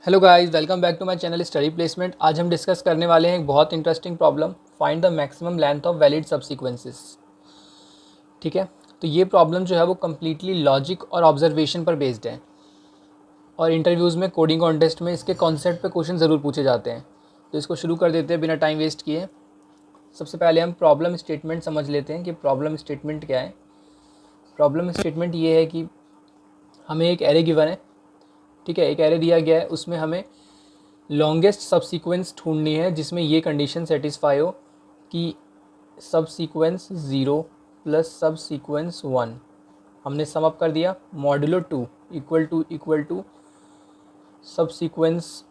Hello guys, welcome back to my channel study placement. आज हम discuss करने वाले हैं एक बहुत interesting problem, find the maximum length of valid subsequences. ठीक है, तो ये प्रॉब्लम जो है वो कम्प्लीटली लॉजिक और ऑब्जर्वेशन पर बेस्ड है और इंटरव्यूज़ में, कोडिंग कॉन्टेस्ट में इसके कॉन्सेप्ट पे क्वेश्चन ज़रूर पूछे जाते हैं। तो इसको शुरू कर देते हैं बिना टाइम वेस्ट किए। सबसे पहले हम प्रॉब्लम स्टेटमेंट समझ लेते हैं कि प्रॉब्लम स्टेटमेंट क्या है। प्रॉब्लम स्टेटमेंट ये है कि हमें एक एरे गिवन है। ठीक है, एक एरे दिया गया है, उसमें हमें लॉन्गेस्ट सबसीक्वेंस ढूंढनी है जिसमें ये कंडीशन सेटिस्फाई हो कि सबसीक्वेंस 0 प्लस सबसीक्वेंस 1। हमने सम अप कर दिया, modulo 2 equal to subsequence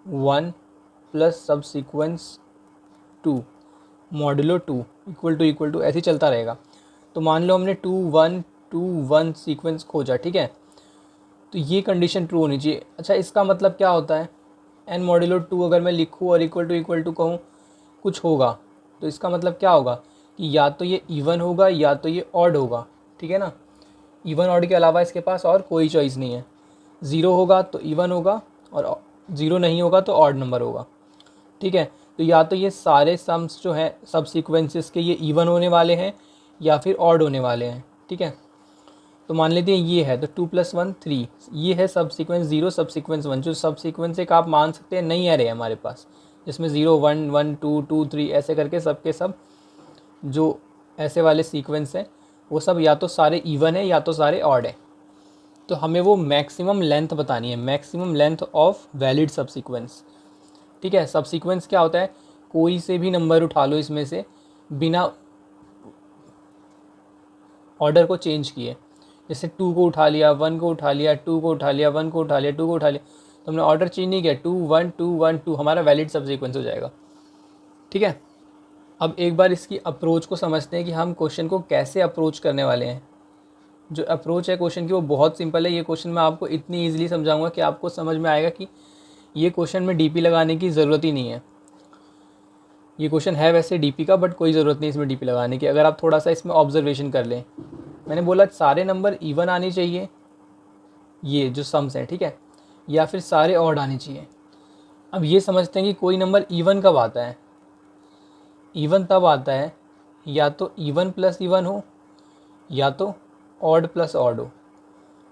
1 plus subsequence 2 modulo 2 equal to ऐसे ही चलता रहेगा। तो मान लो हमने 2 1 सीक्वेंस खोजा। ठीक है, तो ये कंडीशन ट्रू होनी चाहिए। अच्छा, इसका मतलब क्या होता है? एन मॉड्यूलो 2 अगर मैं लिखूँ और इक्वल टू कहूँ कुछ होगा, तो इसका मतलब क्या होगा कि या तो ये इवन होगा या तो ये ऑड होगा। ठीक है ना, इवन ऑड के अलावा इसके पास और कोई चॉइस नहीं है। ज़ीरो होगा तो इवन होगा और ज़ीरो नहीं होगा तो ऑड नंबर होगा। ठीक है, तो या तो ये सारे सम्स जो हैं सब सीक्वेंसेस के ये इवन होने वाले हैं या फिर ऑड होने वाले हैं। ठीक है, तो मान लेते हैं ये है, तो 2 + 1 3, ये है सब सीक्वेंस 0 सब सीक्वेंस 1। जो सब सीक्वेंस एक आप मान सकते हैं नई एरे है हमारे पास, जिसमें 0 1 1 2 2 3 ऐसे करके सब के सब जो ऐसे वाले सीक्वेंस हैं वो सब या तो सारे इवन है या तो सारे ऑड है। तो हमें वो मैक्सिमम लेंथ बतानी है, मैक्सिमम लेंथ ऑफ वैलिड सब सीक्वेंस। ठीक है, सब सीक्वेंस क्या होता है? कोई से भी नंबर उठा लो इसमें से बिना ऑर्डर को चेंज किए। जैसे 2 को उठा लिया, 1 को उठा लिया, 2 को उठा लिया, 1 को उठा लिया, 2 को उठा लिया, तो हमने ऑर्डर चेंज नहीं किया। 2 1 2 1 2 हमारा वैलिड सब सीक्वेंस हो जाएगा। ठीक है, अब एक बार इसकी अप्रोच को समझते हैं कि हम क्वेश्चन को कैसे अप्रोच करने वाले हैं। जो अप्रोच है क्वेश्चन की वो बहुत सिंपल है। ये क्वेश्चन मैं आपको इतनी ईजिली समझाऊंगा कि आपको समझ में आएगा कि ये क्वेश्चन में डीपी लगाने की ज़रूरत ही नहीं है। ये क्वेश्चन है वैसे डीपी का, बट कोई ज़रूरत नहीं इसमें डीपी लगाने की, अगर आप थोड़ा सा इसमें ऑब्जर्वेशन कर लें। मैंने बोला सारे नंबर इवन आने चाहिए, ये जो सम्स हैं। ठीक है, या फिर सारे ऑड आने चाहिए। अब ये समझते हैं कि कोई नंबर इवन कब आता है। इवन तब आता है या तो इवन प्लस इवन हो या तो ऑड प्लस ऑड हो।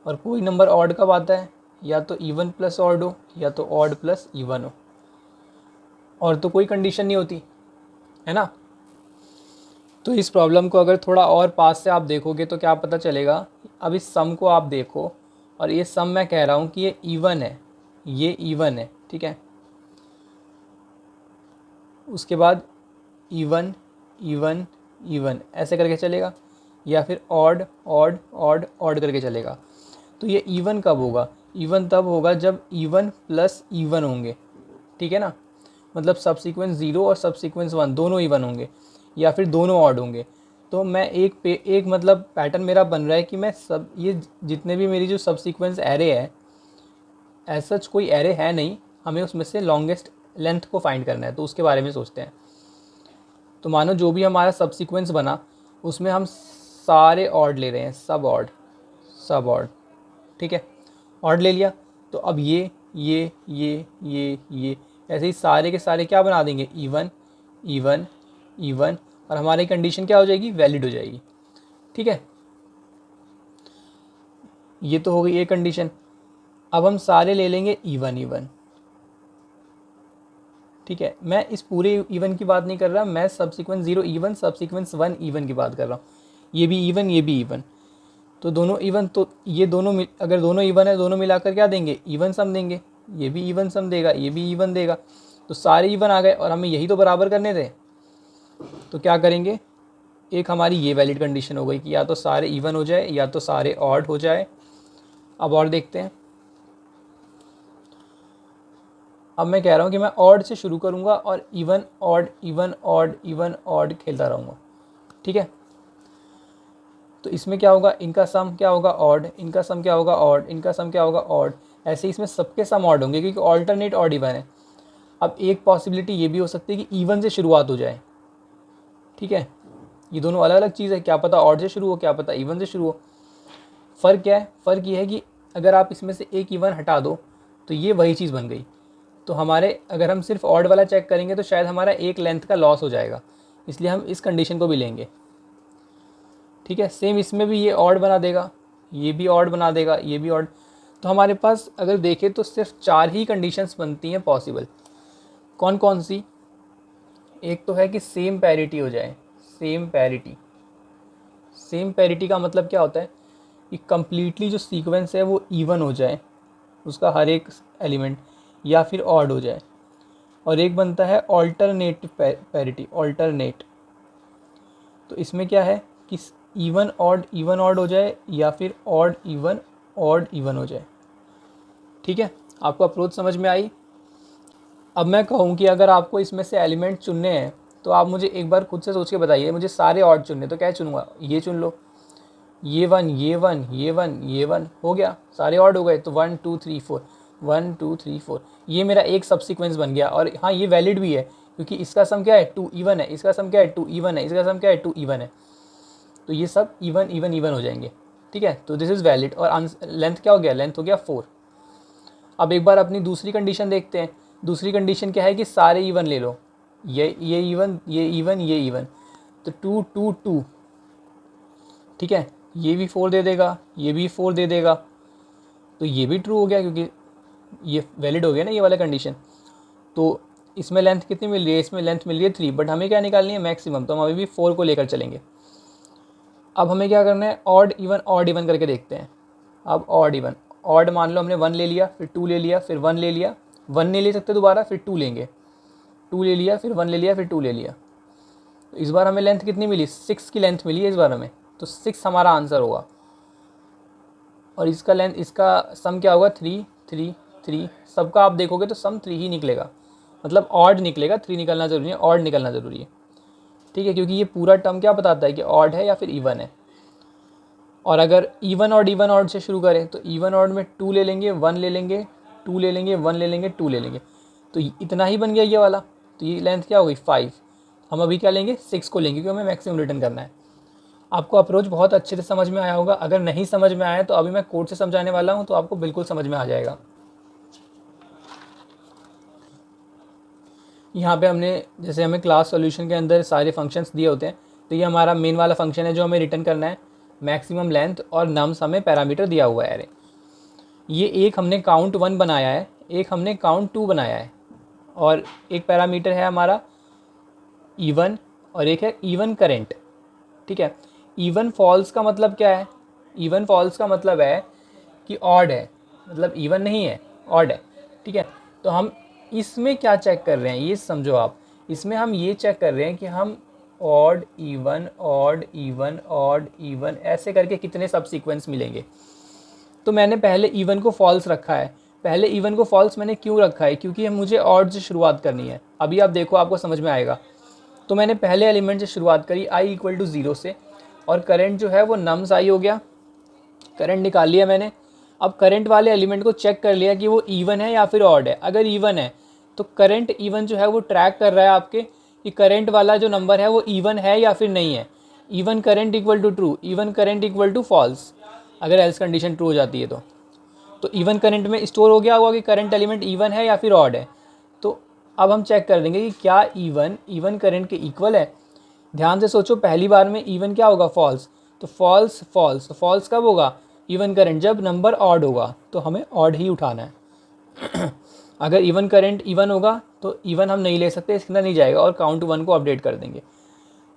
और कोई नंबर ऑड कब आता है? या तो इवन प्लस ऑड हो या तो ऑड प्लस इवन हो। और तो कोई कंडीशन नहीं होती है ना। तो इस प्रॉब्लम को अगर थोड़ा और पास से आप देखोगे तो क्या पता चलेगा। अब इस सम को आप देखो, और ये सम मैं कह रहा हूँ कि ये इवन है, ये इवन है। ठीक है, उसके बाद इवन इवन इवन ऐसे करके चलेगा, या फिर ऑड ऑड ऑड ऑड करके चलेगा। तो ये इवन कब होगा? इवन तब होगा जब इवन प्लस इवन होंगे। ठीक है ना, मतलब सब सीक्वेंस 0 और सब सीक्वेंस 1 दोनों इवन होंगे या फिर दोनों ऑड होंगे। तो मैं एक मतलब पैटर्न मेरा बन रहा है कि मैं सब ये जितने भी मेरी जो सब सीक्वेंस एरे है, एज सच कोई एरे है नहीं, हमें उसमें से लॉन्गेस्ट लेंथ को फाइंड करना है, तो उसके बारे में सोचते हैं। तो मानो जो भी हमारा सब सीक्वेंस बना उसमें हम सारे ऑड ले रहे हैं, सब ऑड। ठीक है, ऑड ले लिया, तो अब ये ऐसे ही सारे के सारे क्या बना देंगे? इवन इवन इवन, और हमारी कंडीशन क्या हो जाएगी? वैलिड हो जाएगी। ठीक है, ये तो हो गई एक कंडीशन। अब हम सारे ले लेंगे इवन इवन। ठीक है, मैं इस पूरे इवन की बात नहीं कर रहा, मैं सबसीक्वेंस 0 इवन सबसीक्वेंस 1 इवन की बात कर रहा हूँ। ये भी इवन ये भी इवन, तो दोनों इवन। तो ये दोनों अगर दोनों इवन है, दोनों मिलाकर क्या देंगे? इवन सम देंगे। ये भी इवन सम देगा, ये भी इवन देगा। तो सारे इवन आ गए और हमें यही तो बराबर करने थे। तो क्या करेंगे? एक हमारी ये वैलिड कंडीशन हो गई कि या तो सारे इवन हो जाए या तो सारे ऑड हो जाए। अब और देखते हैं। अब मैं कह रहा हूँ कि मैं ऑड से शुरू करूँगा और even odd even odd even odd खेलता रहूँगा। ठीक है, तो इसमें क्या होगा? इनका सम क्या होगा? ऑड। इनका सम क्या होगा? ऑड। इनका सम क्या होगा? ऑड। ऐसे इसमें सबके सम ऑड होंगे क्योंकि ऑल्टरनेट ऑड इवन है। अब एक पॉसिबिलिटी ये भी हो सकती है कि इवन से शुरुआत हो जाए। ठीक है, ये दोनों अलग अलग चीज़ है, क्या पता ऑड से शुरू हो, क्या पता इवन से शुरू हो। फ़र्क क्या है? फ़र्क ये है कि अगर आप इसमें से एक इवन हटा दो तो ये वही चीज़ बन गई। तो हमारे अगर हम सिर्फ ऑड वाला चेक करेंगे तो शायद हमारा एक लेंथ का लॉस हो जाएगा, इसलिए हम इस कंडीशन को भी लेंगे। ठीक है, सेम इसमें भी ये ऑड बना देगा, ये भी ऑड बना देगा, ये भी ऑड। तो हमारे पास अगर देखें तो सिर्फ 4 ही कंडीशंस बनती हैं पॉसिबल। कौन कौन सी? एक तो है कि सेम पैरिटी हो जाए, सेम पैरिटी। सेम पैरिटी का मतलब क्या होता है कि कम्प्लीटली जो सीक्वेंस है वो इवन हो जाए, उसका हर एक एलिमेंट, या फिर ऑड हो जाए। और एक बनता है ऑल्टरनेट पैरिटी, ऑल्टरनेट। तो इसमें क्या है कि इवन ऑड हो जाए, या फिर ऑड इवन हो जाए। ठीक है, आपको अप्रोच समझ में आई? अब मैं कहूँ कि अगर आपको इसमें से एलिमेंट चुनने हैं तो आप मुझे एक बार खुद से सोच के बताइए, मुझे सारे ऑड चुनने, तो क्या चुनूंगा? ये चुन लो, ये वन, ये वन, ये वन, ये वन, हो गया, सारे ऑड हो गए। तो 1 2 3 4, 1 2 3 4, ये मेरा एक सब सीक्वेंस बन गया। और हाँ, ये वैलिड भी है क्योंकि इसका सम क्या है? 2 इवन है, इसका सम क्या है? 2 इवन है, इसका सम क्या है? 2 इवन है। तो ये सब इवन इवन इवन हो जाएंगे। ठीक है, तो दिस इज़ वैलिड। और लेंथ क्या हो गया? लेंथ हो गया 4। अब एक बार अपनी दूसरी कंडीशन देखते हैं। दूसरी कंडीशन क्या है कि सारे इवन ले लो, ये इवन, ये इवन, ये इवन। तो 2 2 2, ठीक है, ये भी 4 दे देगा, ये भी 4 दे देगा। तो ये भी ट्रू हो गया क्योंकि ये वैलिड हो गया ना ये वाला कंडीशन। तो इसमें लेंथ कितनी मिल रही है? इसमें लेंथ मिल रही है 3, बट हमें क्या निकालनी है? मैक्सिमम। तो हम अभी भी 4 को लेकर चलेंगे। अब हमें क्या करना है? ऑड इवन करके देखते हैं। अब ऑड इवन, ऑड मान लो हमने 1 ले लिया, फिर 2 ले लिया, फिर 1 ले लिया, 1 नहीं ले सकते दोबारा, फिर 2 लेंगे, 2 ले लिया, फिर 1 ले लिया, फिर 2 ले लिया। तो इस बार हमें लेंथ कितनी मिली? 6 की लेंथ मिली है इस बार हमें। तो 6 हमारा आंसर होगा। और इसका लेंथ, इसका सम क्या होगा? 3 3 3। सबका आप देखोगे तो सम 3 ही निकलेगा, मतलब ऑड निकलेगा। 3 निकलना ज़रूरी है, ऑड निकलना ज़रूरी है। ठीक है, क्योंकि ये पूरा टर्म क्या बताता है कि ऑड है या फिर इवन है। और अगर इवन ऑड से शुरू करें तो इवन ऑड में 2 ले लेंगे, 1 ले लेंगे, 2 ले लेंगे, 1 ले लेंगे, 2 ले लेंगे। तो इतना ही बन गया ये वाला। तो ये लेंथ क्या हो गई? 5। हम अभी क्या लेंगे? 6 को लेंगे क्योंकि हमें मैक्सिमम रिटर्न करना है। आपको अप्रोच बहुत अच्छे से समझ में आया होगा। अगर नहीं समझ में आया तो अभी मैं कोड से समझाने वाला हूँ, तो आपको बिल्कुल समझ में आ जाएगा। यहाँ पे हमने, जैसे हमें क्लास सॉल्यूशन के अंदर सारे फंक्शंस दिए होते हैं, तो ये हमारा मेन वाला फंक्शन है जो हमें रिटर्न करना है। मैक्सिमम लेंथ और नम्स हमें पैरामीटर दिया हुआ है। अरे ये एक हमने काउंट 1 बनाया है, एक हमने काउंट 2 बनाया है, और एक पैरामीटर है हमारा इवन, और एक है इवन करेंट। ठीक है, इवन फॉल्स का मतलब क्या है? इवन फॉल्स का मतलब है कि ऑड है, मतलब इवन नहीं है, ऑड है। ठीक है, तो हम इसमें क्या चेक कर रहे हैं ये समझो आप। इसमें हम ये चेक कर रहे हैं कि हम odd even, odd even, odd even ऐसे करके कितने सब सीक्वेंस मिलेंगे। तो मैंने पहले इवन को फॉल्स रखा है। पहले इवन को फॉल्स मैंने क्यों रखा है? क्योंकि मुझे ऑड से शुरुआत करनी है। अभी आप देखो, आपको समझ में आएगा। तो मैंने पहले एलिमेंट से शुरुआत करी i = 0 से, और करंट जो है वो नम्स i हो गया। करंट निकाल लिया मैंने। अब करंट वाले एलिमेंट को चेक कर लिया कि वो इवन है या फिर ऑड है। अगर इवन है तो करंट इवन जो है वो ट्रैक कर रहा है आपके कि करंट वाला जो नंबर है वो इवन है या फिर नहीं है। Even current equal to true, even current equal to false, अगर एल्स कंडीशन ट्रू हो जाती है तो इवन करंट में स्टोर हो गया होगा कि करंट एलिमेंट इवन है या फिर ऑड है। तो अब हम चेक कर देंगे कि क्या इवन करंट के इक्वल है। ध्यान से सोचो, पहली बार में इवन क्या होगा? फॉल्स। तो फॉल्स फॉल्स, तो फॉल्स कब होगा? इवन करंट जब नंबर ऑड होगा, तो हमें ऑड ही उठाना है। अगर इवन करंट इवन होगा तो इवन हम नहीं ले सकते, इसके अंदर नहीं जाएगा, और काउंट 1 को अपडेट कर देंगे।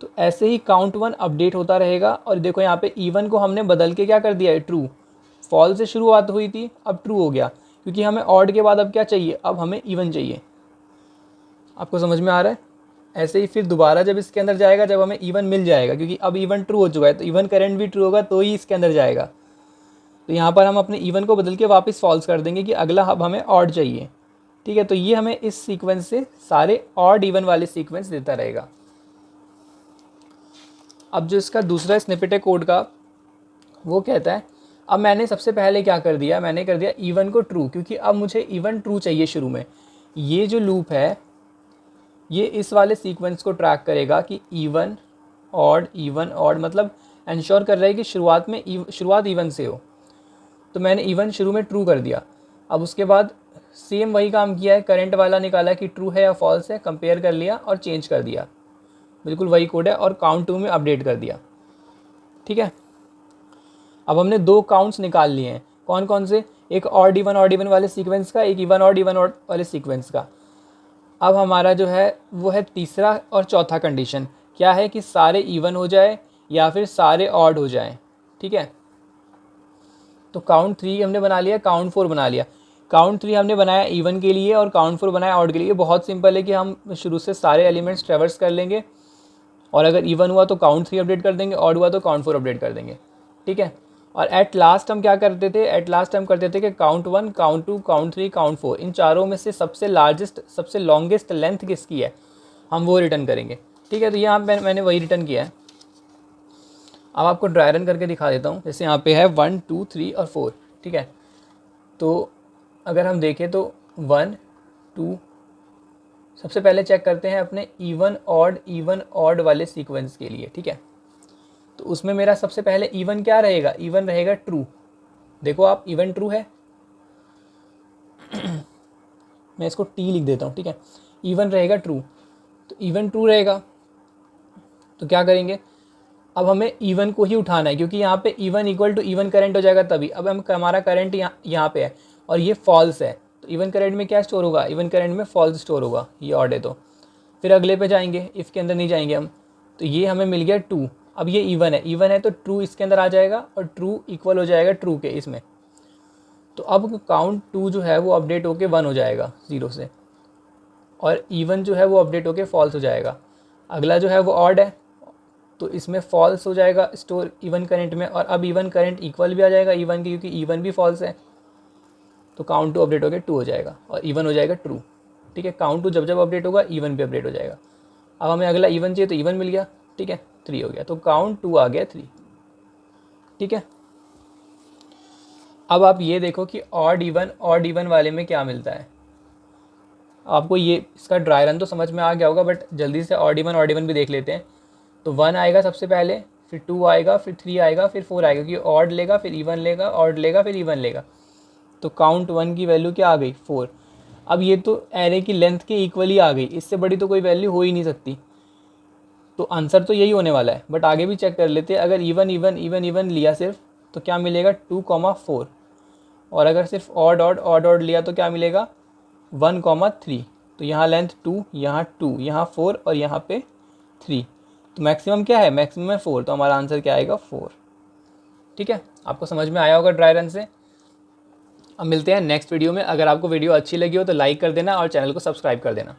तो ऐसे ही काउंट 1 अपडेट होता रहेगा। और देखो यहाँ पे इवन को हमने बदल के क्या कर दिया है? ट्रू। फॉल्स से शुरुआत हुई थी, अब ट्रू हो गया, क्योंकि हमें ऑड के बाद अब क्या चाहिए? अब हमें इवन चाहिए। आपको समझ में आ रहा है? ऐसे ही फिर दोबारा जब इसके अंदर जाएगा, जब हमें इवन मिल जाएगा, क्योंकि अब इवन ट्रू हो चुका है, तो इवन करंट भी ट्रू होगा तो ही इसके अंदर जाएगा। तो यहाँ पर हम अपने इवन को बदल के वापस फॉल्स कर देंगे कि अगला अब हमें ऑड चाहिए। ठीक है, तो ये हमें इस सीक्वेंस से सारे ऑड इवन वाले सीक्वेंस देता रहेगा। अब जो इसका दूसरा स्निपेट है कोड का, वो कहता है, अब मैंने सबसे पहले क्या कर दिया? मैंने कर दिया इवन को ट्रू, क्योंकि अब मुझे इवन ट्रू चाहिए शुरू में। ये जो लूप है ये इस वाले सीक्वेंस को ट्रैक करेगा कि इवन ऑड, मतलब इंश्योर कर रहा है कि शुरुआत इवन से हो। तो मैंने इवन शुरू में ट्रू कर दिया। अब उसके बाद सेम वही काम किया है, करंट वाला निकाला कि ट्रू है या फॉल्स है, कंपेयर कर लिया और चेंज कर दिया, बिल्कुल वही कोड है, और काउंट 2 में अपडेट कर दिया। ठीक है, अब हमने 2 काउंट्स निकाल लिए हैं, कौन कौन से, एक ऑड इवन वाले सीक्वेंस का, एक इवन ऑड वाले सीक्वेंस का। अब हमारा जो है वो है तीसरा और चौथा कंडीशन, क्या है कि सारे इवन हो जाए या फिर सारे ऑड हो जाएं। ठीक है, तो काउंट 3 हमने बना लिया, काउंट 4 बना लिया। काउंट 3 हमने बनाया इवन के लिए और काउंट 4 बनाया ऑड के लिए। बहुत सिंपल है कि हम शुरू से सारे एलिमेंट्स ट्रेवर्स कर लेंगे, और अगर इवन हुआ तो काउंट 3 अपडेट कर देंगे, ऑड हुआ तो काउंट 4 अपडेट कर देंगे। ठीक है, और एट लास्ट हम क्या करते थे, एट लास्ट हम करते थे कि काउंट 1, काउंट 2, काउंट 3, काउंट 4, इन चारों में से सबसे लार्जेस्ट, सबसे लॉन्गेस्ट लेंथ किसकी है, हम वो रिटर्न करेंगे। ठीक है, तो यहाँ मैंने वही रिटर्न किया है। अब आपको ड्राई रन करके दिखा देता हूँ। जैसे यहाँ पे है 1, 2, 3 और 4। ठीक है, तो अगर हम देखें तो 1, 2, सबसे पहले चेक करते हैं अपने इवन ऑड वाले सीक्वेंस के लिए। ठीक है, तो उसमें मेरा सबसे पहले इवन क्या रहेगा, इवन रहेगा ट्रू। देखो आप, इवन ट्रू है, मैं इसको टी लिख देता हूँ। ठीक है, इवन रहेगा ट्रू, तो इवन ट्रू रहेगा तो क्या करेंगे, अब हमें इवन को ही उठाना है, क्योंकि यहाँ पे even equal to even current हो जाएगा तभी। अब हमारा करंट यहाँ पे है और ये फॉल्स है, तो इवन करंट में क्या स्टोर होगा, इवन करंट में फॉल्स स्टोर होगा, ये ऑड है। तो फिर अगले पे जाएंगे, इफ़ के अंदर नहीं जाएंगे हम, तो ये हमें मिल गया 2। अब ये इवन है तो ट्रू इसके अंदर आ जाएगा और ट्रू इक्वल हो जाएगा ट्रू के इसमें। तो अब काउंट 2 जो है वो अपडेट होके 1 हो जाएगा 0 से, और इवन जो है वो अपडेट होके फॉल्स हो जाएगा। अगला जो है वो ऑड है, तो इसमें फॉल्स हो जाएगा स्टोर इवन करंट में, और अब इवन करंट इक्वल भी आ जाएगा इवन की, क्योंकि इवन भी फॉल्स है। तो काउंट 2 अपडेट होकर 2 हो जाएगा और इवन हो जाएगा ट्रू। ठीक है, काउंट 2 जब जब अपडेट होगा इवन भी अपडेट हो जाएगा। अब हमें अगला इवन चाहिए तो इवन मिल गया। ठीक है, 3 हो गया, तो काउंट 2 आ गया 3। ठीक है, अब आप ये देखो कि ऑड इवन वाले में क्या मिलता है। आपको ये इसका ड्राई रन तो समझ में आ गया होगा, बट जल्दी से ऑड इवन भी देख लेते हैं। तो 1 आएगा सबसे पहले, फिर 2 आएगा, फिर 3 आएगा, फिर 4 आएगा, क्योंकि ऑड लेगा फिर इवन लेगा, ऑड लेगा फिर इवन लेगा। तो काउंट 1 की वैल्यू क्या आ गई, 4। अब ये तो एरे की लेंथ के इक्वली आ गई, इससे बड़ी तो कोई वैल्यू हो ही नहीं सकती, तो आंसर तो यही होने वाला है। बट आगे भी चेक कर लेते हैं, अगर इवन लिया सिर्फ तो क्या मिलेगा 2,4, और अगर सिर्फ ऑड लिया तो क्या मिलेगा 1,3। तो यहाँ लेंथ 2, यहाँ 2, यहाँ 4 और यहाँ पे 3। तो मैक्सिमम क्या है, मैक्सिमम है 4, तो हमारा आंसर क्या आएगा 4। ठीक है, आपको समझ में आया होगा ड्राई रन से। अब मिलते हैं नेक्स्ट वीडियो में। अगर आपको वीडियो अच्छी लगी हो तो लाइक कर देना और चैनल को सब्सक्राइब कर देना।